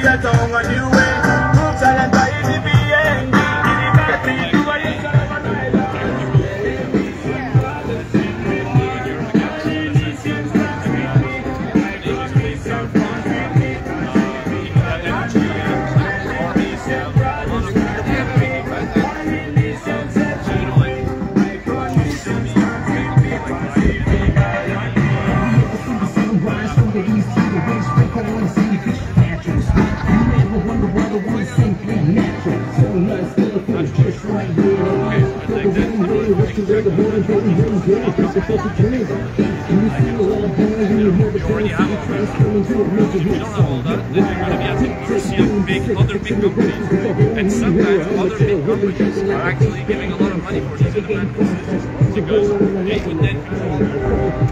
set on a new way. Group silent by the BND. Other big companies, and sometimes other big companies are actually giving a lot of money for these independent positions because they would then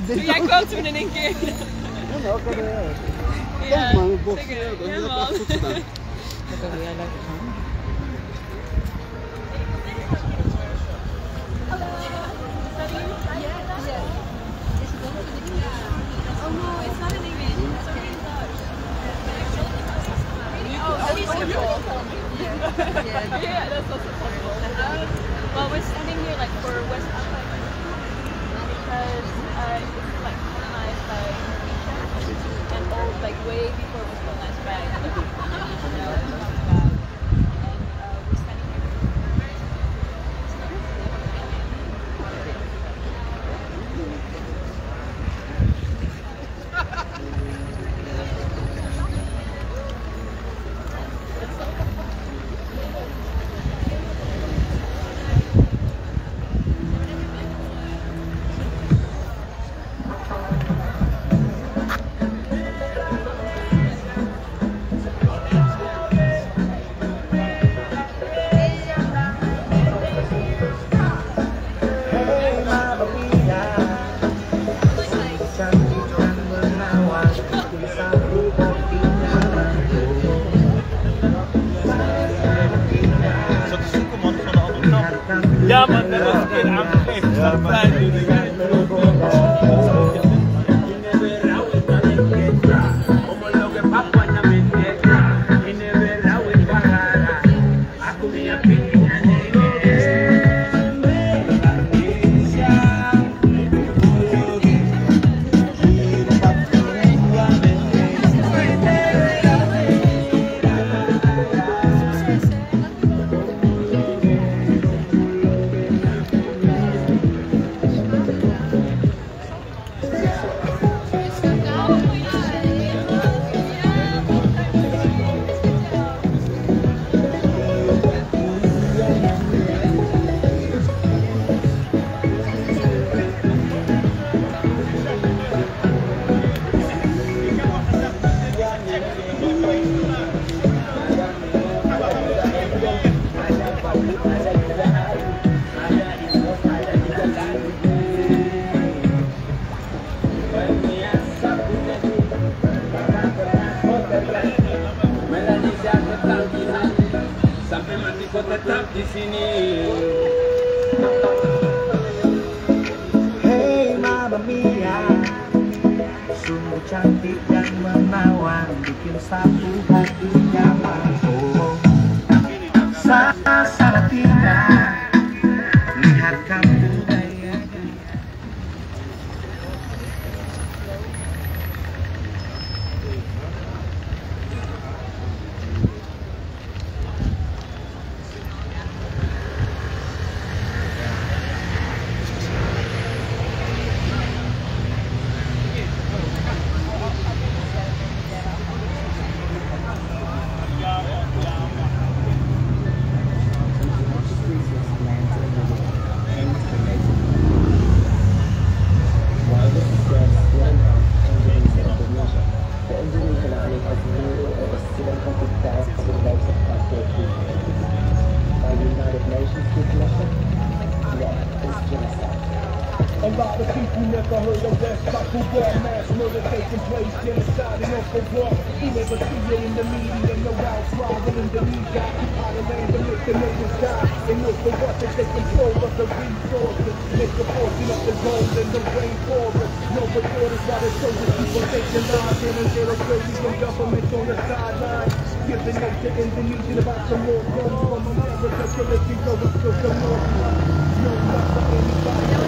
Doe jij quotes in één keer? Ja, nou kan er. Ja, Kom maar, box. zeker. Dat Ja, is man. echt goed gedaan. Dat kan jij lekker gaan. Oh no, it's not in English. It's only in Dutch. Oh, it's possible. Yeah, that's also possible. Well, we're standing here like for West Africa because it's like colonized by Indonesia and old, like way before it was colonized by other people. You know, and we're standing here. Ja, maar dat was een keer aangegeven. Dat is fijn. Kau tetap di sini. Hey Mamma Mia, sungguh cantik dan menawan, bikin sapu hati nyaman. Oh, sangat indah lihat kamu gaya. A lot of people never heard of West Papa War. Mass murder taking place, genocide and off the war. You never see it in the media, no outcry. When Indonesia occupy the land and make the natives die. They know for what they take control of the resources. Make a portion of the gold and the rainforest. No reporters while the soldiers keep on taking lives. And zero crazy from government on the sideline. Giving up to Indonesia about some more guns from America. Killing things over still some more. No love for anybody.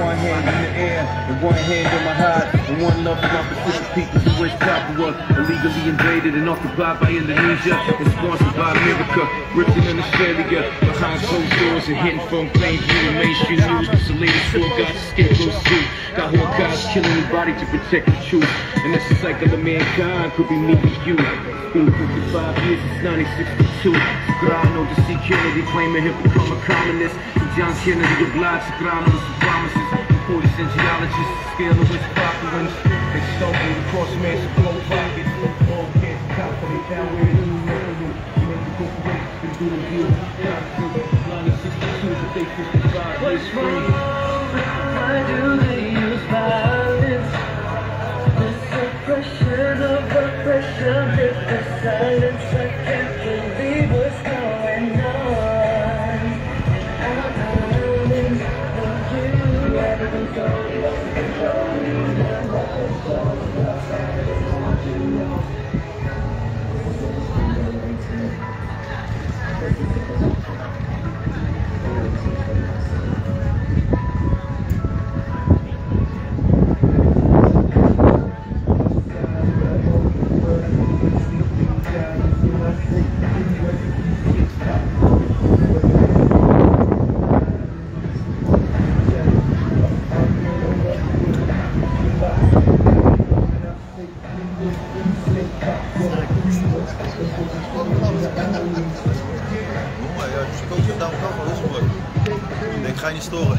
One hand in the air, and one hand on my heart, and one love for my Pacific people from West Papua, illegally invaded and occupied by Indonesia, and sponsored by America, Britain and Australia, behind closed doors and hidden from plain view and mainstream news. It's the latest war, got scapegoats too. Got Hawkeyes killing anybody to protect the truth, and that's the cycle of mankind, could be me and you. It's been 55 years since 1962. Grano to see Kennedy claiming he'll become a communist. John Kennedy obliged to grind on some promises. 40 cent geologists, scale of West Papuans. They stumbled across man's blow pocket. All kids, confident down where it is. Made the corporations been doing deals. Blinded 62, but they 55. What's wrong? Why do they use violence? The suppression of oppression, with the silence. I can't believe what's going on. Ik ga je niet storen.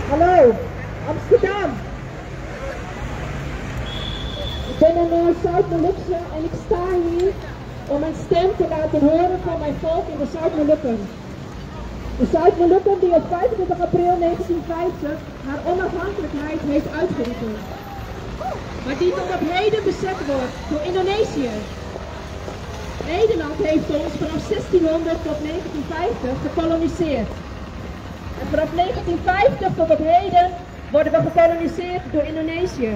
Hallo, Amsterdam. Ik ben een Zuid-Molukse en ik sta hier om mijn stem te laten horen van mijn volk in de Zuid-Molukken. De Zuid-Molukken die op 25 april 1950 haar onafhankelijkheid heeft uitgeroepen. Maar die tot op heden bezet wordt door Indonesië. Nederland heeft ons vanaf 1600 tot 1950 gekoloniseerd. En vanaf 1950 tot op heden worden we gekoloniseerd door Indonesië.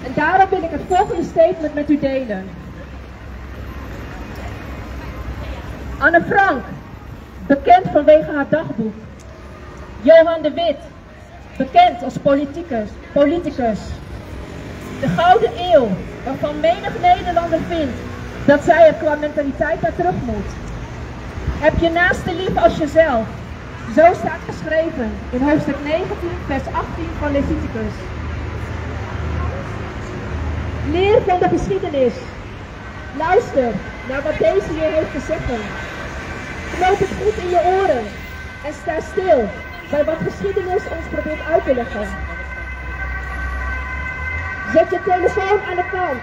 En daarom wil ik het volgende statement met u delen. Anne Frank, bekend vanwege haar dagboek. Johan de Wit, bekend als politicus. De Gouden Eeuw, waarvan menig Nederlander vindt dat zij er qua mentaliteit naar terug moet. Heb je naaste lief als jezelf. Zo staat geschreven in hoofdstuk 19, vers 18 van Leviticus. Leer van de geschiedenis. Luister naar wat deze je heeft te zeggen. Knoop het goed in je oren en sta stil bij wat geschiedenis ons probeert uit te leggen. Zet je telefoon aan de kant.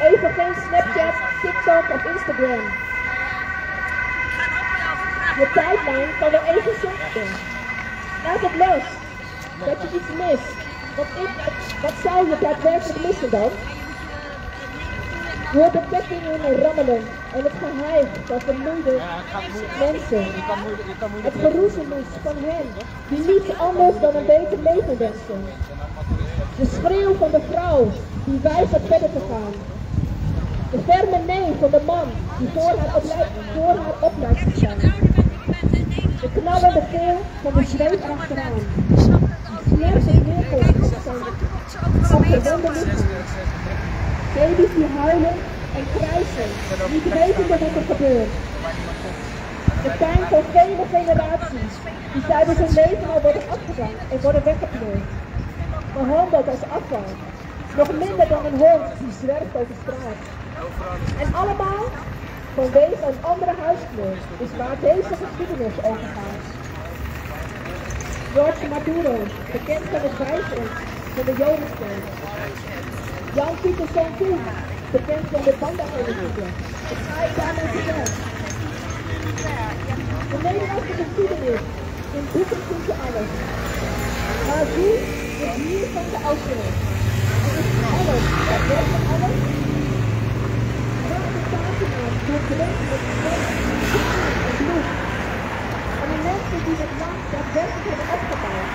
Even geen Snapchat, TikTok of Instagram. Je tijdlijn kan wel even zonken. Laat het los. Dat je iets mist. Wat zou je daadwerkelijk missen dan? Je hoort de bekkingen rammelen en het geheim van vermoeide mensen. Het geroezemoes van hen die niets anders dan een beter leven wensen. De schreeuw van de vrouw die weigert verder te gaan. De ferme nee van de man die voor haar oplijst te staan. De knallende geel van de zweep achteraan. Smeerse neerkomst van afgewonde lichaam. Baby's die huilen en krijsen, niet wetende wat er gebeurt. De pijn van vele generaties die tijdens hun leven al worden afgedankt en worden weggepleurd. Behandeld als afval. Nog minder dan een hond die zwerft over straat. En allemaal vanwege een andere huiskleur is waar deze geschiedenis over gaat. George Maduro, bekend van het wijzeren van de Jodensteun. Jan Pieter Koen, bekend van de Banda-politieken. Dat ga ik daarmee vertellen. De Nederlandse geschiedenis, in boeken zien ze alles. Maar wie is hier van de Auschwitz? Het is alles, het werkt alles. Door gelezen met en bloed. En de mensen die het land daadwerkelijk hebben opgebouwd.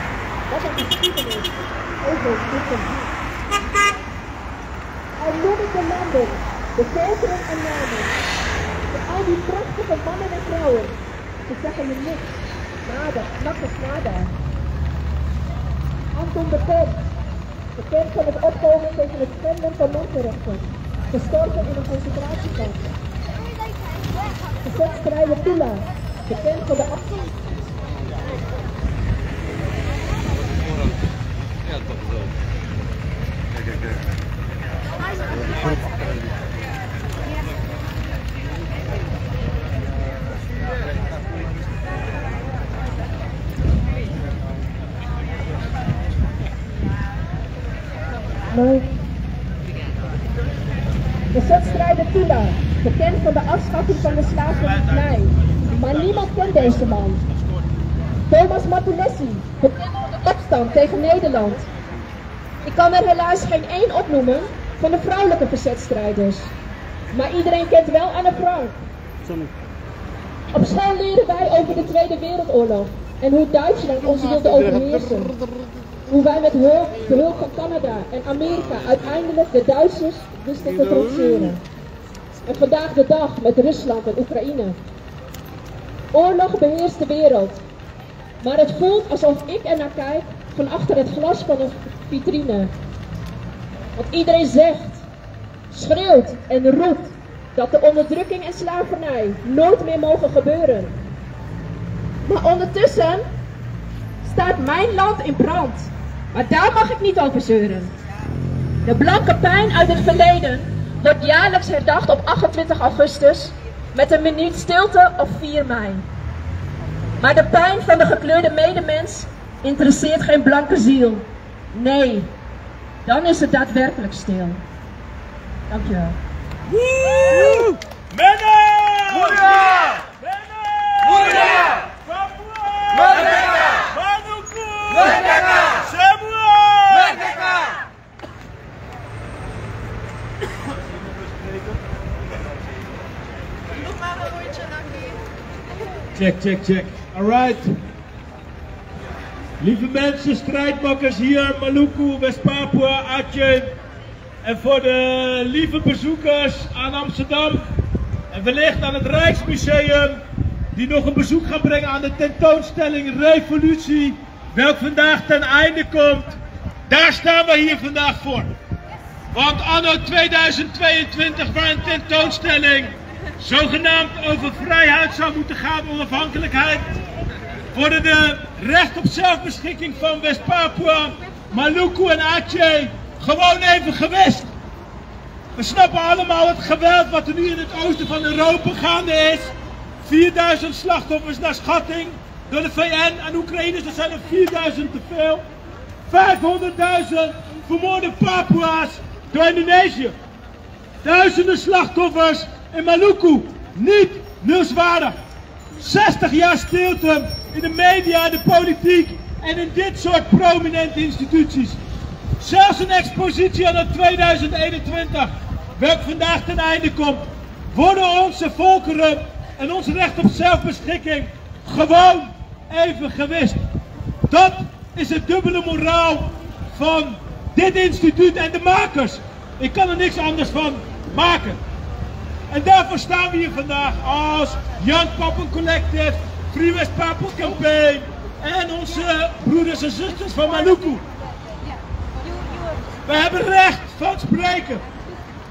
Wat een geschiedenis over dit gebied. Al noem ik de landen, de volkeren en namen. Met al die prachtige mannen en vrouwen. Ze zeggen je niks. Nada, nakkers nada. Anton de Kom, bekend van het opkomen tegen het schenden van mensenrechten. Gestorven in een concentratiekamp. Verzetsstrijder Tula, bekend van de afstand. Ja, toch wel. Kijk. Nee. Verzetsstrijder Tula, bekend van de afschaffing van de slavernij. Maar niemand kent deze man. Thomas Matulessi, bekend van de opstand tegen Nederland. Ik kan er helaas geen één opnoemen van de vrouwelijke verzetstrijders. Maar iedereen kent wel Anne Frank. Op school leren wij over de Tweede Wereldoorlog en hoe Duitsland ons wilde overheersen. hoe wij met behulp van Canada en Amerika uiteindelijk de Duitsers wisten te trotseren. En vandaag de dag met Rusland en Oekraïne. Oorlog beheerst de wereld. Maar het voelt alsof ik er naar kijk van achter het glas van een vitrine. Want iedereen zegt, schreeuwt en roept dat de onderdrukking en slavernij nooit meer mogen gebeuren. Maar ondertussen staat mijn land in brand. Maar daar mag ik niet over zeuren. De blanke pijn uit het verleden wordt jaarlijks herdacht op 28 augustus met een minuut stilte op 4 mei. Maar de pijn van de gekleurde medemens interesseert geen blanke ziel. Nee, dan is het daadwerkelijk stil. Dankjewel. Woe! Mena! Hoera! Mena! Hoera! Papua! Merdeka! Maluku! Merdeka! Semua! Merdeka! Nog maar een rondje, Naki. Check. Alright. Lieve mensen, strijdmakkers hier, Maluku, West-Papua, Aceh. En voor de lieve bezoekers aan Amsterdam en wellicht aan het Rijksmuseum, die nog een bezoek gaan brengen aan de tentoonstelling Revolutie, welk vandaag ten einde komt. Daar staan we hier vandaag voor. Want anno 2022, waar een tentoonstelling zogenaamd over vrijheid zou moeten gaan, onafhankelijkheid, worden de recht op zelfbeschikking van West-Papua, Maluku en Aceh gewoon even gewist. We snappen allemaal het geweld wat er nu in het oosten van Europa gaande is. 4000 slachtoffers naar schatting door de VN en Oekraïners, dat zijn er 4000 te veel. 500.000 vermoorde Papua's door Indonesië. Duizenden slachtoffers in Maluku, niet nieuwswaardig. 60 jaar stilte in de media en de politiek en in dit soort prominente instituties. Zelfs een expositie aan het 2021, welk vandaag ten einde komt, worden onze volkeren en ons recht op zelfbeschikking gewoon even gewist. Dat is het dubbele moraal van dit instituut en de makers. Ik kan er niks anders van maken. En daarvoor staan we hier vandaag als Young Papua Collective, Free West Papua Campaign en onze broeders en zusters van Maluku. We hebben recht van spreken.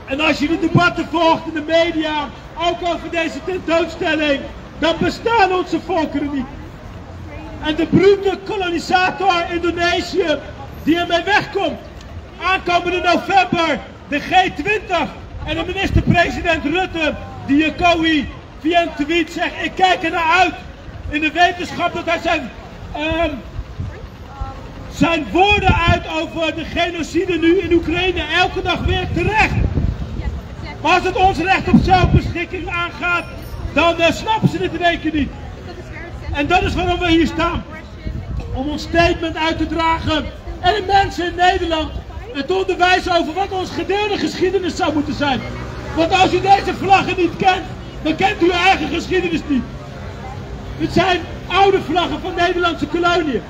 En als je de debatten volgt in de media, ook over deze tentoonstelling, dan bestaan onze volkeren niet. En de brute kolonisator Indonesië die ermee wegkomt, aankomende november, de G20 en de minister-president Rutte, die Jokowi via een tweet zegt, ik kijk er naar uit, in de wetenschap dat hij zijn woorden uit over de genocide nu in Oekraïne elke dag weer terecht. Maar als het ons recht op zelfbeschikking aangaat, dan snappen ze het in één keer niet. En dat is waarom we hier staan. Om ons statement uit te dragen en de mensen in Nederland het onderwijs over wat onze gedeelde geschiedenis zou moeten zijn. Want als u deze vlaggen niet kent, dan kent u uw eigen geschiedenis niet. Het zijn oude vlaggen van Nederlandse koloniën.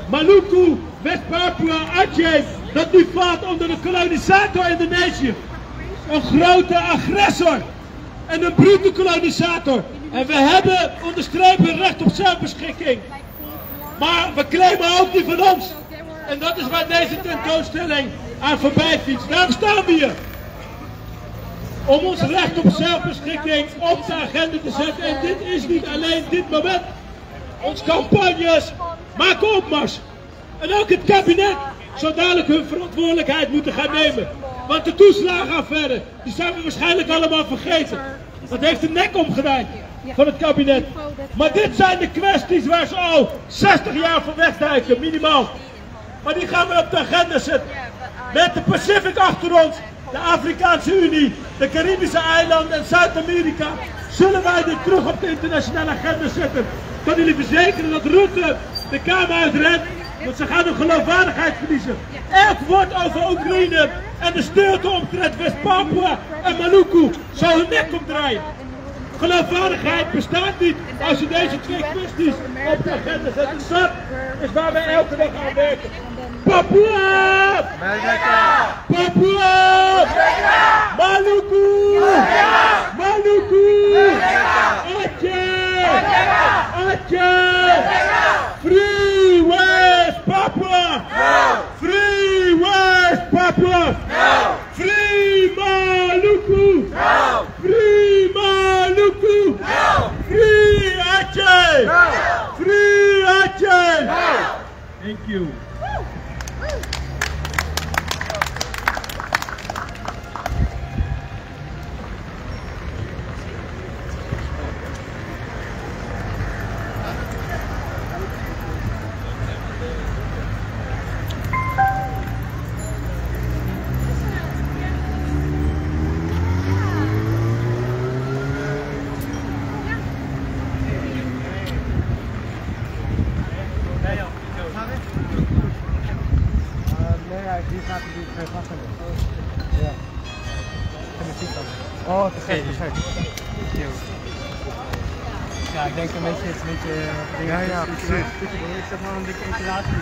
Maluku, West-Papua, Aceh, dat nu valt onder de kolonisator Indonesië. Een grote agressor en een brute kolonisator. En we hebben onderstrepen recht op zelfbeschikking. Maar we claimen ook die van ons. En dat is waar deze tentoonstelling aan voorbij fietst. Daarom staan we hier. Om ons recht op zelfbeschikking op de agenda te zetten. En dit is niet alleen dit moment. Ons campagnes maken opmars. En ook het kabinet zou dadelijk hun verantwoordelijkheid moeten gaan nemen. Want de toeslagenaffaire, die zijn we waarschijnlijk allemaal vergeten. Dat heeft de nek omgedraaid van het kabinet. Maar dit zijn de kwesties waar ze al 60 jaar van wegduiken, minimaal. Maar die gaan we op de agenda zetten. Met de Pacific achter ons, de Afrikaanse Unie, de Caribische eilanden en Zuid-Amerika, zullen wij dit terug op de internationale agenda zetten. Ik kan jullie verzekeren dat Rutte de Kamer uitrent, want ze gaan hun geloofwaardigheid verliezen. Elk woord over Oekraïne en de stilte omtrent West-Papua en Maluku zou hun nek omdraaien. Geloofwaardigheid bestaat niet als je deze twee kwesties op de agenda zet. En dat is waar wij elke dag aan werken. Papua! Papua! Maluku! Maluku! Aceh! Aceh! Free West Papua! Free West Papua! Free Maluku! Free Maluku! Free Aceh! Free Aceh! Thank you. Oh, te gek. Ja, ik denk een beetje het een beetje... Ja, precies. Ik zeg maar een dikke installatie.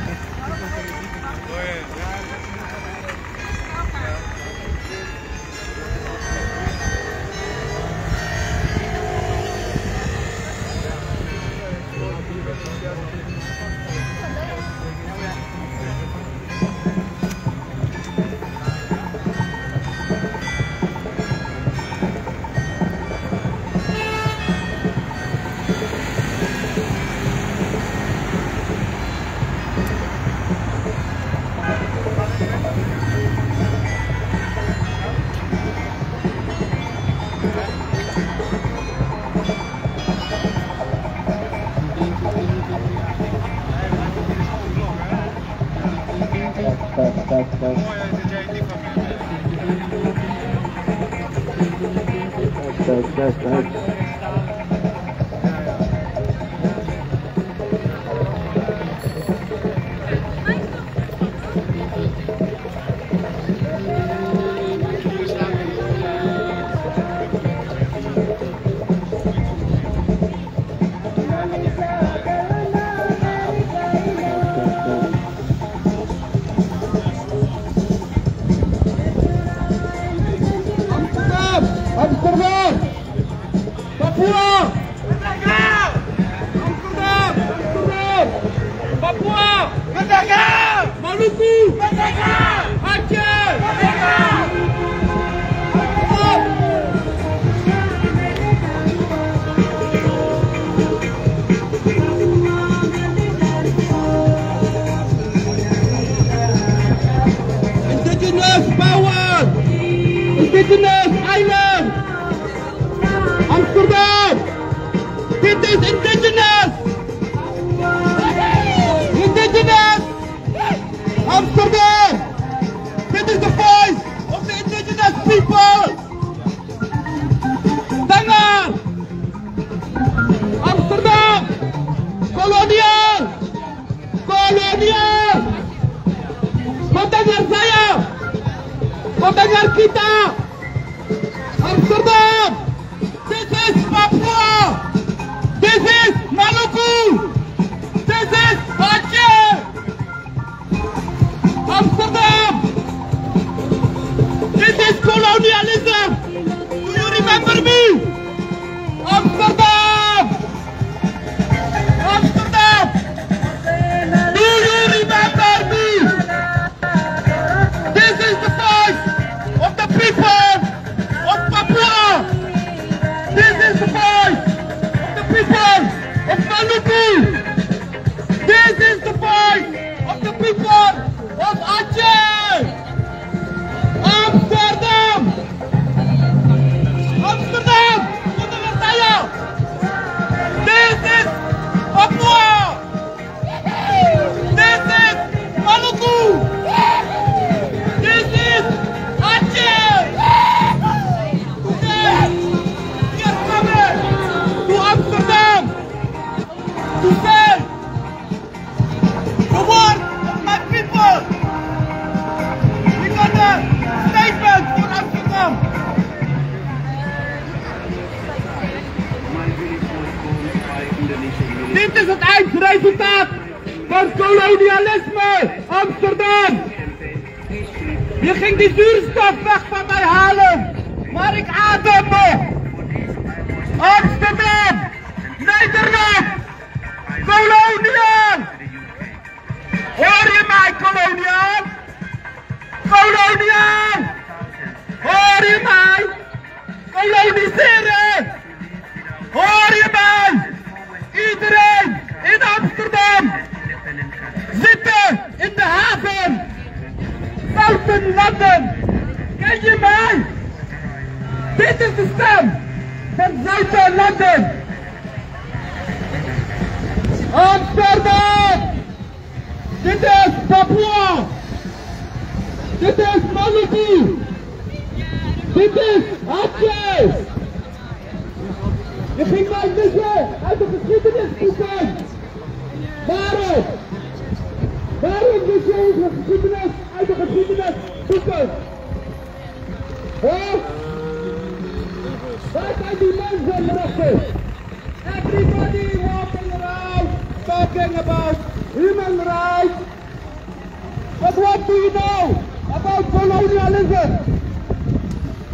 Amsterdam! Papua! Amsterdam! Amsterdam! Papua! Maluku! Aceh! Indigenous power! Indigenous island! Amsterdam! It is indigenous! Indigenous! Amsterdam! This is the voice of the indigenous people! Tangan! Amsterdam! Kolonial! Kolonial! Mendengar saya! Mendengar kita! Amsterdam! This is Papua! This is Maluku! This is Aceh! Amsterdam! This is colonialism! Do you remember me? Amsterdam! Amsterdam! Do you remember me? This is the voice of the people of Papua! This is the voice of the people of Maluku! This is the voice of the people of Aceh! Amsterdam! Amsterdam! Mendengar saya! This is Papua! This is Maluku! This is Aceh! Today, we are coming to Amsterdam to say the word of my people. We got a statement for Amsterdam. Dit is het eindresultaat van kolonialisme, Amsterdam. Je ging die zuurstof weg van mij halen, maar ik adem nog. Amsterdam, Nederland, koloniaal. Hoor je mij, koloniaal? Koloniaal! Hoor je mij? Koloniseren! Hoor je mij? Iedereen in Amsterdam zitten in de haven. Buitenlanden, ken je mij? Dit is de stem van buitenlanden. Amsterdam! Dit is Papua! Dit is Maluku! Dit is Aceh! Je ging mij missen uit de geschiedenisboeken! Waarom? Waarom mis je onze geschiedenis uit de geschiedenisboeken? Huh? Waar zijn die mensenrechten? Everybody walking around talking about human rights. But what do you know about colonialism?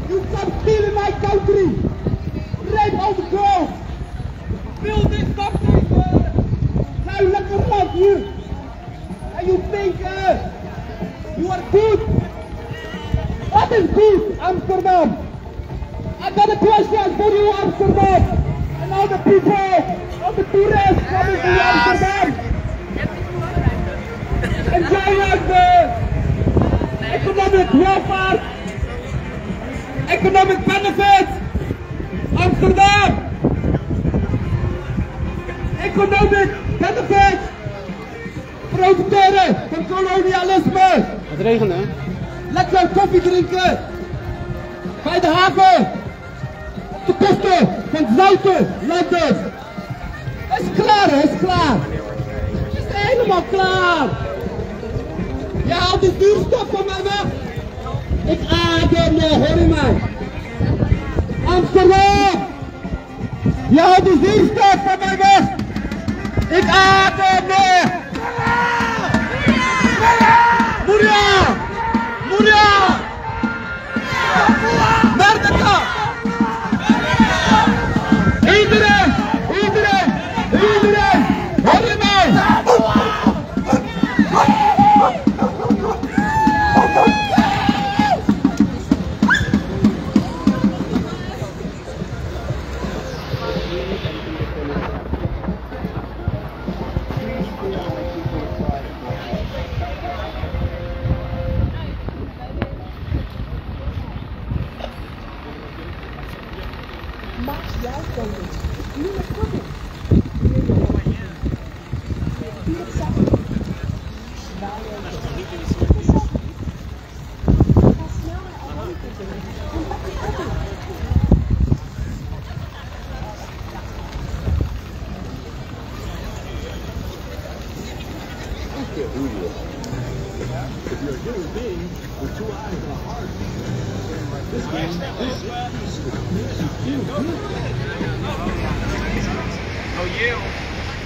You come steal in my country, rape all the girls, build this country, now look around you, and you think you are good. What is good, Amsterdam? I got a question for you, Amsterdam, and all the people, all the tourists coming to Amsterdam. Enjoying the economic welfare, economic benefits, Amsterdam. Economic benefits, profiteren van kolonialisme. Het regent, hè? Lekker koffie drinken bij de haven, op de kosten van buitenlanden. Het is klaar, het is klaar. Het is helemaal klaar. Je haalt die zuurstof van mij weg. Ik adem nog, hoor je mij? Amsterdam! Je haalt die zuurstof van mij weg. Ik adem nog. Moeria! Moeria! Merdeka! Iedereen! Iedereen! Iedereen! Hoor je mij?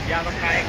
Ja, dat ga ik.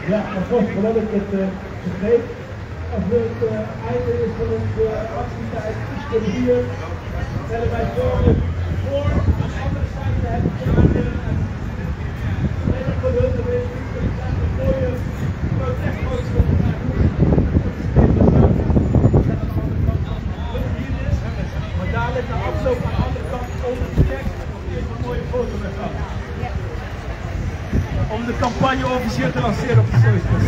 Ja, maar vast voordat ik het vergeet, als het einde is van onze activiteit, is hier, stellen wij voor de andere zijde het voor de hulp is, voor je maar daar ligt de afloop aan de andere kant onder de tekst een mooie foto met gaan. Om de campagne officieel te lanceren op de socials.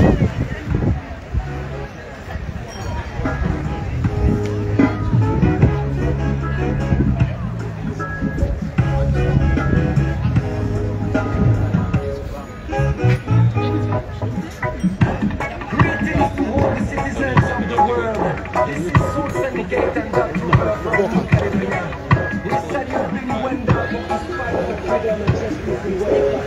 Greetings to all the citizens of the world. This is Soul Syndicate and Dr. from the Caribbean. We salute the innuendo in spite of the freedom and justice we work.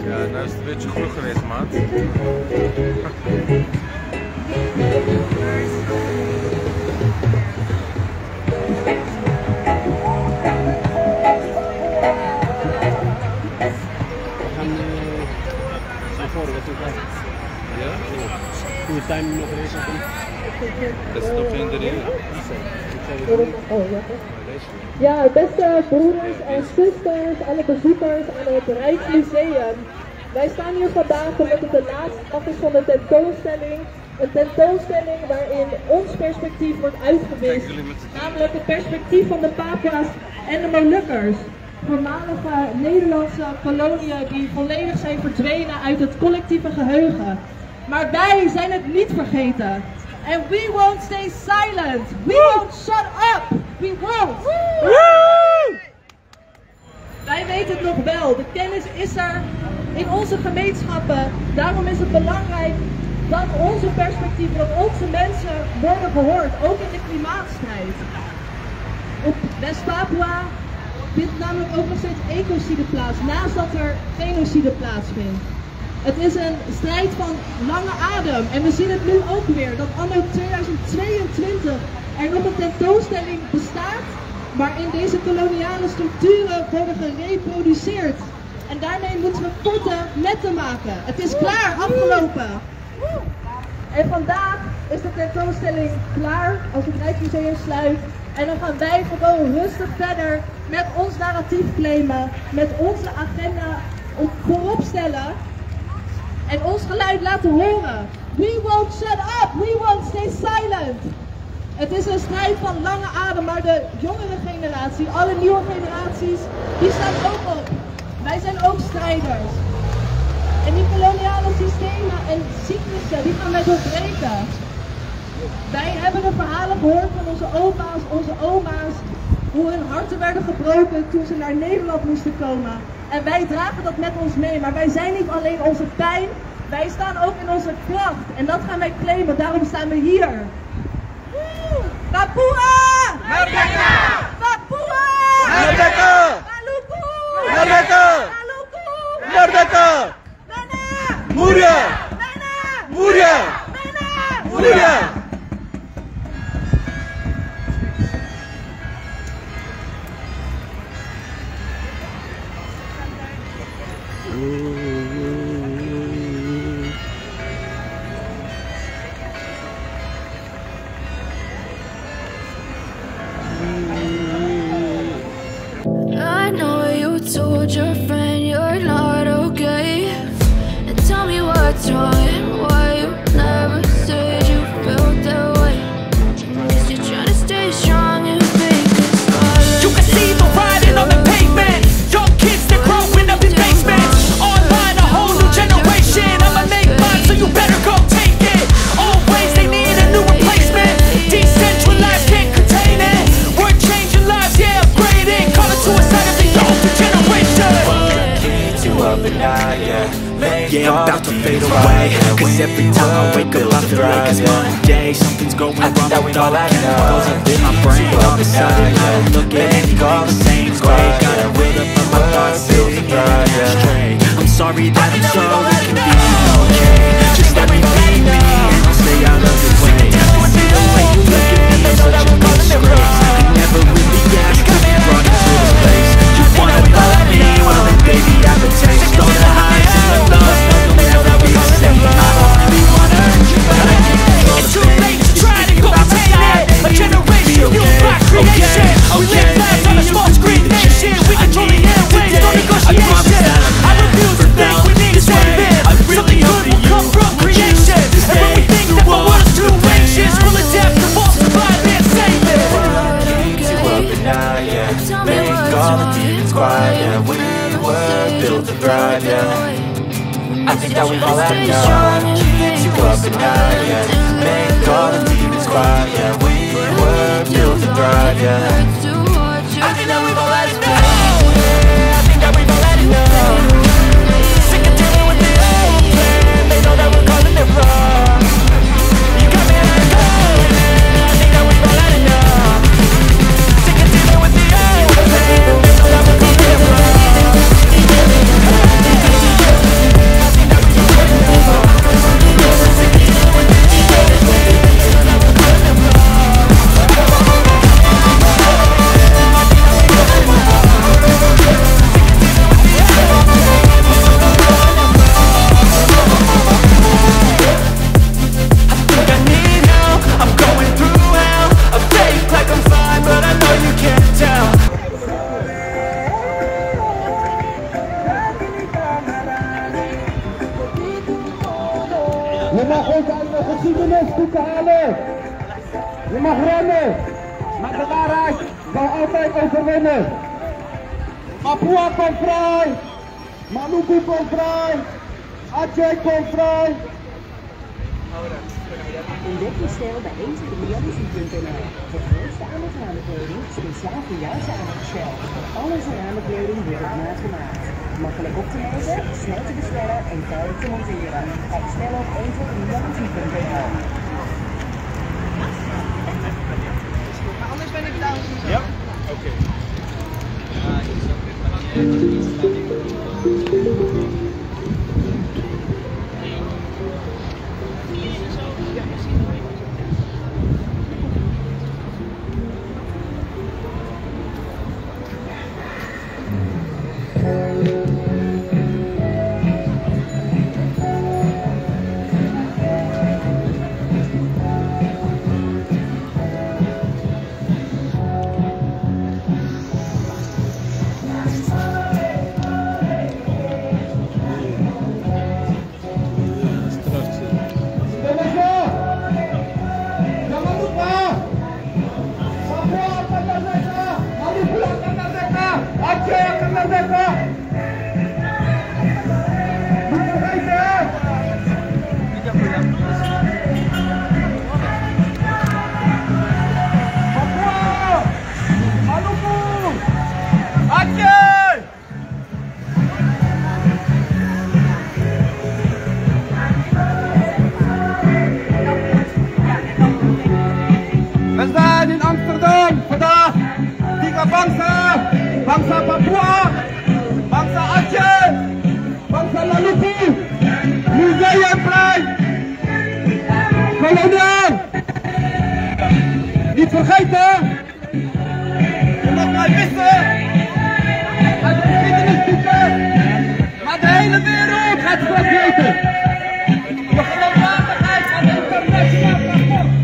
Ja, nou is het een beetje vroeg geweest, maat. Fulltime nog eens. Dat is toch geen reden? Ja, beste broeders en zusters, alle bezoekers aan het Rijksmuseum. Wij staan hier vandaag omdat het de laatste dag is van de tentoonstelling Een tentoonstelling waarin ons perspectief wordt uitgewist, namelijk het perspectief van de Papua's en de Molukkers. Voormalige Nederlandse koloniën die volledig zijn verdwenen uit het collectieve geheugen. Maar wij zijn het niet vergeten. And we won't stay silent. We won't shut up. We won't. Wij weten het nog wel. De kennis is er in onze gemeenschappen. Daarom is het belangrijk dat onze perspectieven, dat onze mensen worden gehoord. Ook in de klimaatstrijd. Op West-Papua vindt namelijk ook nog steeds ecocide plaats, naast dat er genocide plaatsvindt. Het is een strijd van lange adem en we zien het nu ook weer, dat anno 2022 er nog een tentoonstelling bestaat, maar in deze koloniale structuren worden gereproduceerd. En daarmee moeten we potten met te maken. Het is klaar, afgelopen. En vandaag is de tentoonstelling klaar als het Rijksmuseum sluit. En dan gaan wij gewoon rustig verder met ons narratief claimen, met onze agenda voorop stellen en ons geluid laten horen. We won't shut up, we won't stay silent. Het is een strijd van lange adem, maar de jongere generatie, alle nieuwe generaties, die staan ook op. Wij zijn ook strijders. En die koloniale systemen en cyclussen, die gaan wij doorbreken. Wij hebben de verhalen gehoord van onze opa's, onze oma's, hoe hun harten werden gebroken toen ze naar Nederland moesten komen. En wij dragen dat met ons mee, maar wij zijn niet alleen onze pijn, wij staan ook in onze kracht. En dat gaan wij claimen, daarom staan we hier. Papua! Merdeka! Papua! Merdeka! Maluku! Merdeka! Maluku! Merdeka! Mana! Muria! Mana! Muria! Mana! Muria! I know you told your friend you're not okay, and tell me what's wrong and why you never said you felt that way. Guess you're trying to stay strong and fake this violence. You can see the writing on the pavement. Young kids, they're growing up in basements. Online, a whole new generation. I'ma make mine, so you better go take it. Always, they need a new replacement. Decentralized, can't contain it. We're changing lives, yeah, upgrading. Call it suicide of the older generation. Kids, you up at night, yeah. Yeah, I'm about to fade away. Cause every time I wake up I feel like it's Monday. Something's going wrong with all the chemicals up in my brain. All of a sudden I don't look at anything the same way. Gotta wait up on my thoughts, feeling straight. I'm sorry that I'm so inconvenient, okay? Just let me be me and I'll stay out of the way. Cause the way you look at me is such a disgrace. I never really asked to be brought into this place. You wanna love me, well then baby I have a taste. All the highs and the lows, they'll never be the same. I don't really wanna hurt you, but I can't control the pain. It's too late to try to go contain it. A generation fueled by creation. We live lives on a small screen nation. We control the airwaves, no negotiation. I refuse to think we need to save it. Something good will come from creation. And when we think that the world is too anxious, we'll adapt to false survive and save it. Keeps you up at night, yeah. Make all the demons quiet, yeah. We were built to thrive, yeah. I think that we've all had enough. Keeps you up at night, yeah. Make all the demons quiet, yeah. We were built to thrive, yeah. I think that we've all had enough. I think that we've all had enough. Sick of dealing with the old plan. They know that we're calling it wrong. You got me at go. I think that we've all had enough. Sick of dealing with the old plan. They know that we're calling it wrong. mag rennen. Maar de waarheid zal altijd overwinnen. Papua komt vrij. Maluku komt vrij. Aceh komt vrij. Ontdek je stijl bij eentjedemillennissen.nl. De grootste aanbekleding, speciaal voor jou samengesteld. Alle ceramikleding wordt op maat gemaakt. Makkelijk op te meten, snel te bestellen en veilig te monteren. Kijk snel op eentjedemillennissen.nl. Anders ben ik down. Ja? Oké. We zijn in Amsterdam vandaag. Tiga bangsa, bangsa Papua, bangsa Aceh, bangsa Maluku, Museumplein, koloniaal. Niet vergeten, je mag mij missen uit de geschiedenisboeken, maar de hele wereld gaat het weten. De geloofwaardigheid van de internationaal rapport.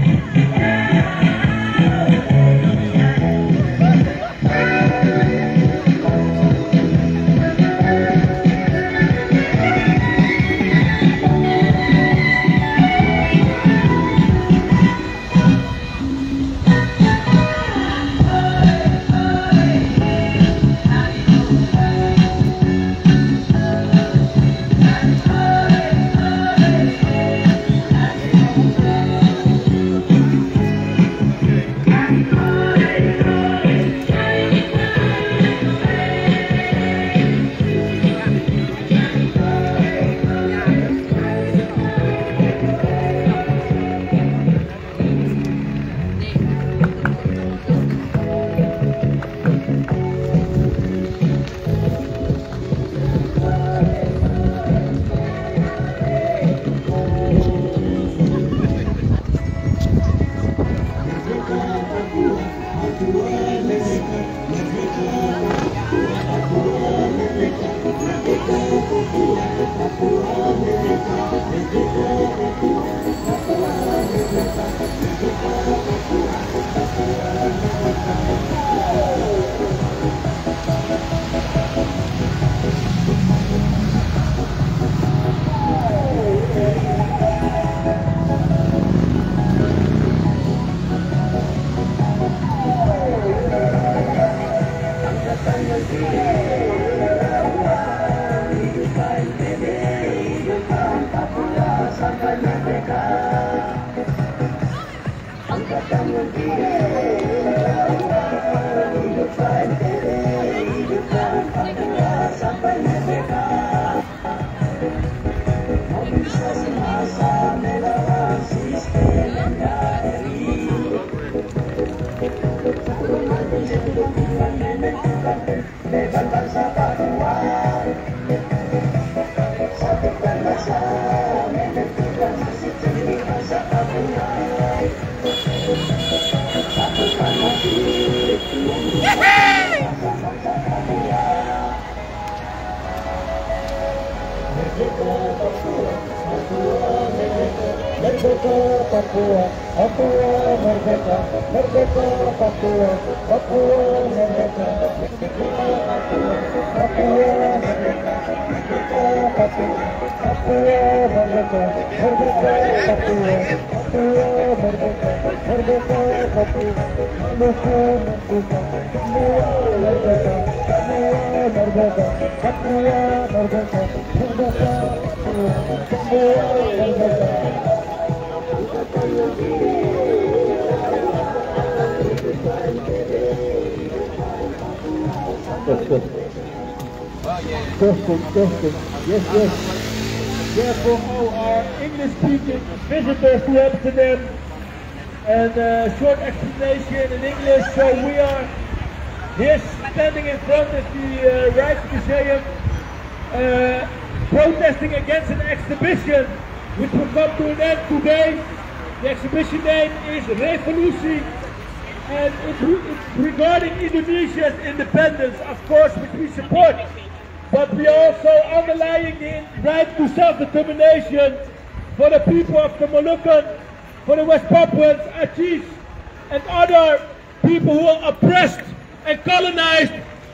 Testing. Yes. Therefore, all our English-speaking visitors to Amsterdam, and a short explanation in English. So we are here standing in front of the Rijksmuseum, protesting against an exhibition which will come to an end today. The exhibition name is Revolutie, and it's regarding Indonesia's independence, of course, which we support. But we also underlying the right to self-determination for the people of the Moluccan, for the West Papuans, Acehs, and other people who are oppressed and colonized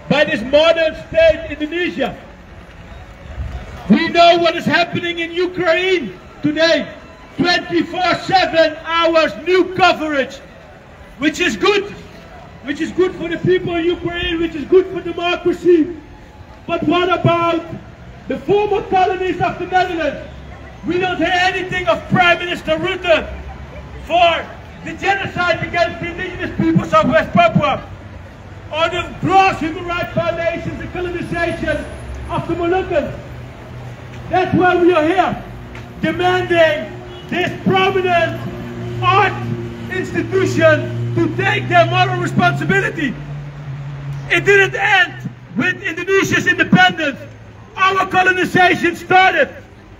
by this modern state, Indonesia. We know what is happening in Ukraine today. 24/7 hours new coverage, which is good for the people in Ukraine, which is good for democracy. But what about the former colonies of the Netherlands? We don't hear anything of Prime Minister Rutte for the genocide against the indigenous peoples of West Papua, or the gross human rights violations and colonization of the Moluccans. That's why we are here, demanding this prominent art institution to take their moral responsibility. It didn't end with Indonesia's independence. Our colonization started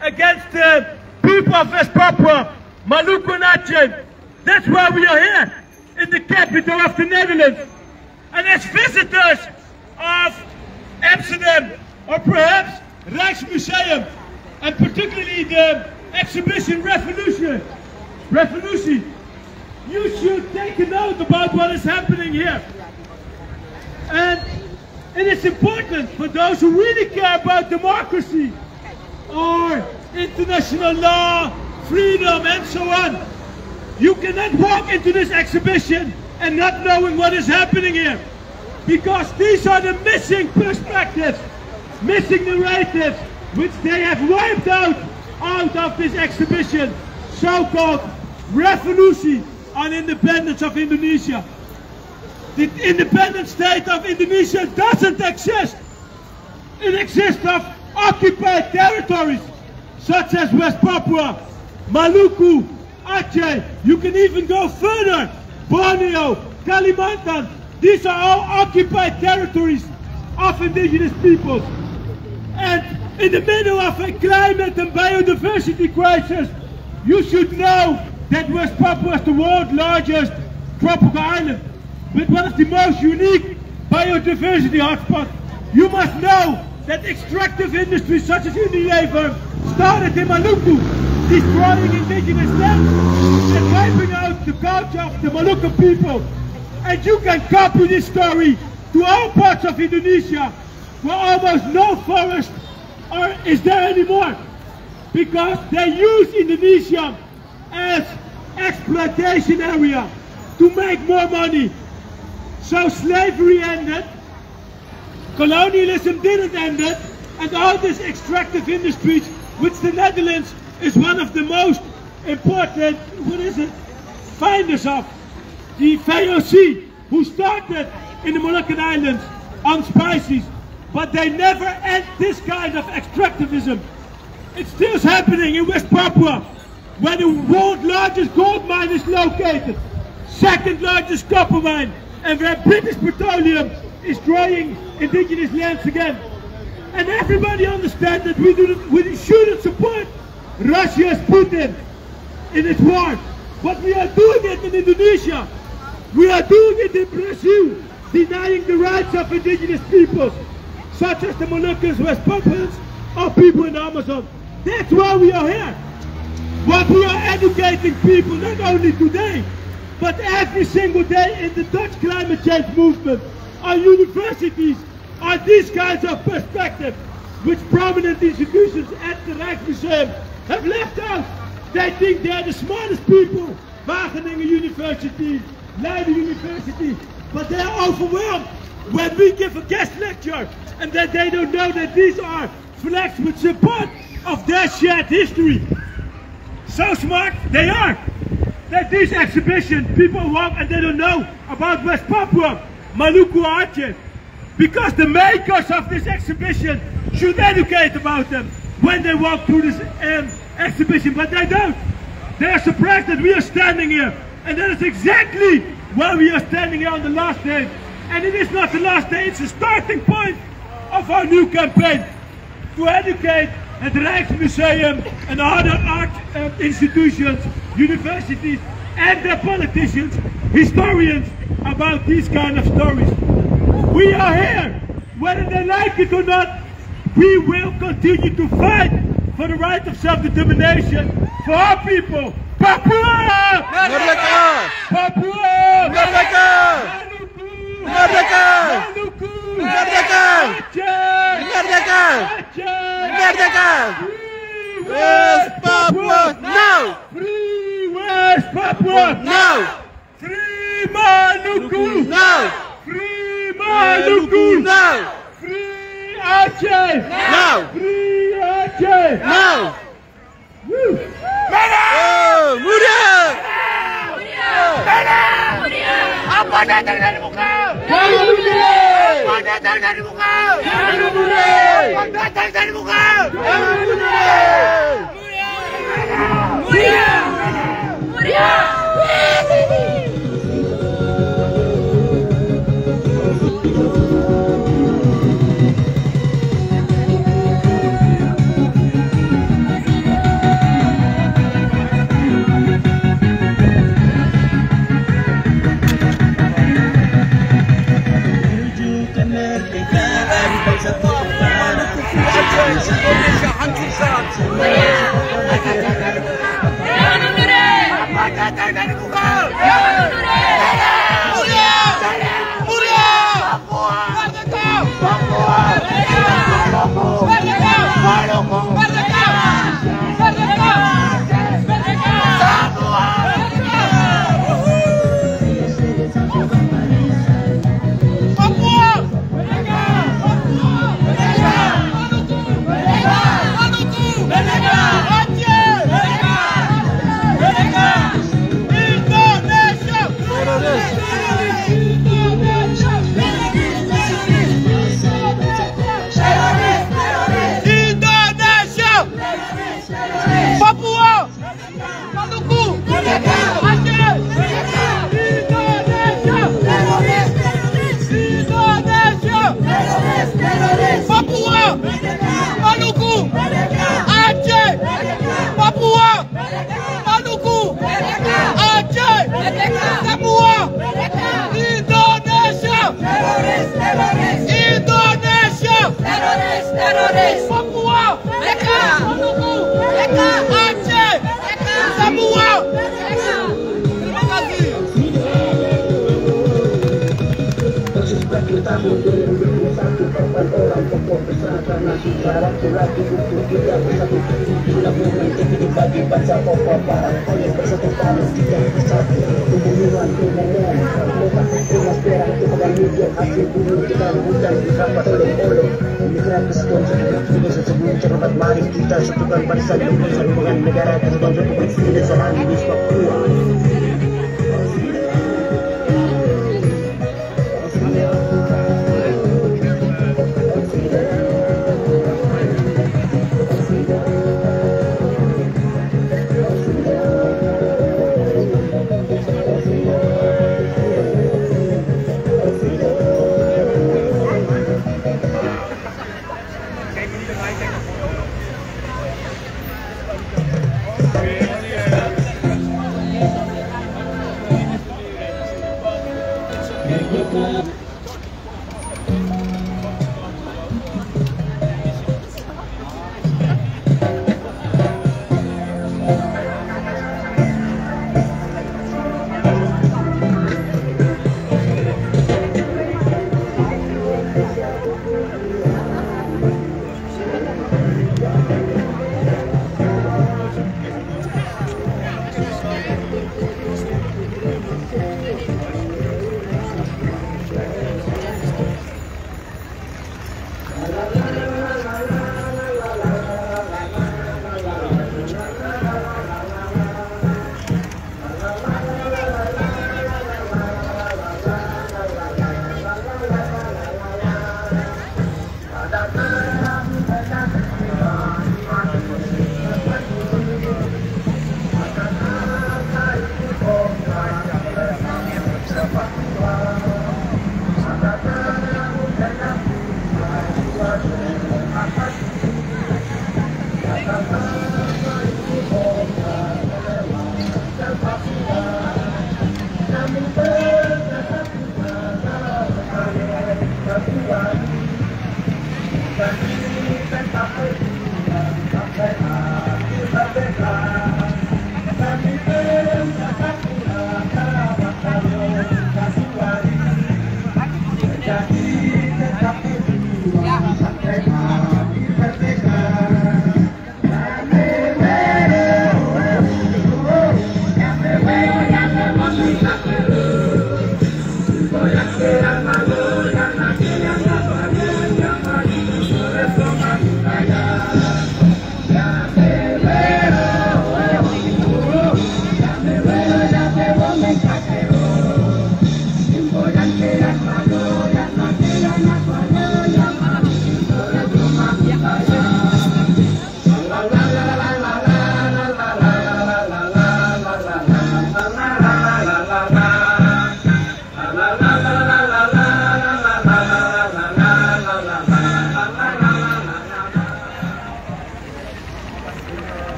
against the people of West Papua, Maluku and Aceh. That's why we are here, in the capital of the Netherlands. And as visitors of Amsterdam, or perhaps Rijksmuseum, and particularly the exhibition Revolutie, you should take a note about what is happening here. And it is important for those who really care about democracy or international law, freedom, and so on. You cannot walk into this exhibition and not knowing what is happening here, because these are the missing perspectives, missing narratives, which they have wiped out of this exhibition, so-called Revolutie on independence of Indonesia. The independent state of Indonesia doesn't exist. It exists of occupied territories, such as West Papua, Maluku, Aceh. You can even go further, Borneo, Kalimantan. These are all occupied territories of indigenous peoples. And in the middle of a climate and biodiversity crisis, you should know that West Papua is the world's largest tropical island, with one of the most unique biodiversity hotspots. You must know that extractive industries such as Unilever started in Maluku, destroying indigenous land and wiping out the culture of the Moluccan people. And you can copy this story to all parts of Indonesia, where almost no forest is there anymore, because they use Indonesia as exploitation area to make more money. So slavery ended, colonialism didn't end it, and all these extractive industries, which the Netherlands is one of the most important, finders of, the VOC, who started in the Moluccan Islands on spices, but they never end this kind of extractivism. It still is happening in West Papua, where the world's largest gold mine is located, second largest copper mine, and where British Petroleum is destroying indigenous lands again. And everybody understands that we shouldn't support Russia's Putin in its war. But we are doing it in Indonesia. We are doing it in Brazil, denying the rights of indigenous peoples, such as the Moluccans, West Papuans, or people in the Amazon. That's why we are here. But we are educating people not only today, but every single day in the Dutch climate change movement. Our universities are these kinds of perspectives, which prominent institutions at the Rijksmuseum have left out. They think they are the smartest people Wageningen University, Leiden University, but they are overwhelmed when we give a guest lecture and that they don't know that these are flags with support of their shared history. So smart they are that this exhibition people walk and they don't know about West Papua, Maluku or Aceh, because the makers of this exhibition should educate about them when they walk through this exhibition, but they don't. They are surprised that we are standing here, and that is exactly why we are standing here on the last day. And it is not the last day, it's the starting point of our new campaign to educate het Rijksmuseum and other art institutions, universities and their politicians, historians about these kind of stories. We are here, whether they like it or not. We will continue to fight for the right of self-determination for our people. Papua! Merdeka! Papua! Merdeka! Merdeka! Merdeka! Merdeka! Merdeka! West Papua now! Free West Papua now! Free Maluku now! Free Maluku now! Free Aceh now! Free Aceh now! Woo! Oh, Muda! Apa datang dari muka? Jangan Muda! Apa datang dari muka? Jangan Muda! Apa datang dari muka? Jangan Muda! Muda! Muda! Indonesia hancurkan. Apa datang dari muka? Mulia! Mulia! Papua! Merdeka! Papua! Merdeka! Merdeka! Maluku! Merdeka! Merdeka! Merdeka! Papua! Papua! Papua, Maluku, Aceh, Indonesia, Papua, Maluku, Aceh, Papua, Maluku, Aceh, Samoa, Indonesia, Indonesia, Papua, Maluku, Aceh, Samoa. Terima kasih. Mari kita satukan barisan dengan negara Kesatuan Republik Indonesia di Papua.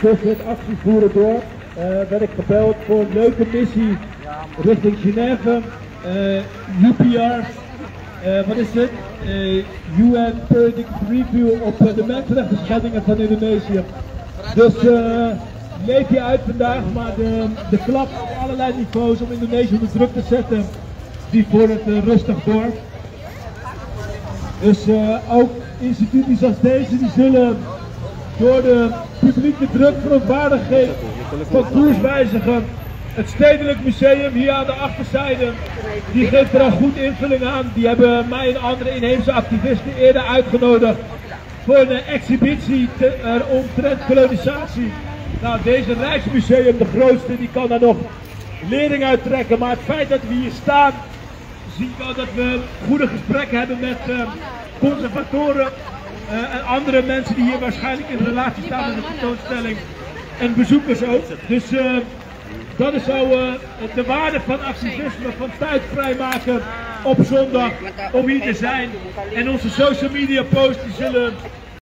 Tussen het actievoeren door werd ik gebeld voor een leuke missie richting Genève, UPR, wat is het? UN Periodic Review op de mensenrechtenschendingen van Indonesië. Dus leef je uit vandaag, maar de klap op allerlei niveaus om Indonesië onder druk te zetten, die voor het rustig door. Dus ook instituties als deze, die zullen door de publieke druk verontwaardiging van koers wijzigen. Het Stedelijk Museum hier aan de achterzijde, die geeft er al goed invulling aan. Die hebben mij en andere inheemse activisten eerder uitgenodigd voor een exhibitie omtrent kolonisatie. Nou, deze Rijksmuseum, de grootste, die kan daar nog lering uit trekken. Maar het feit dat we hier staan, zien we dat we goede gesprekken hebben met conservatoren en andere mensen die hier waarschijnlijk in relatie staan met de tentoonstelling. En bezoekers ook. Dus dat is zo de waarde van activisme, van tijd vrijmaken op zondag om hier te zijn. En onze social media posts die zullen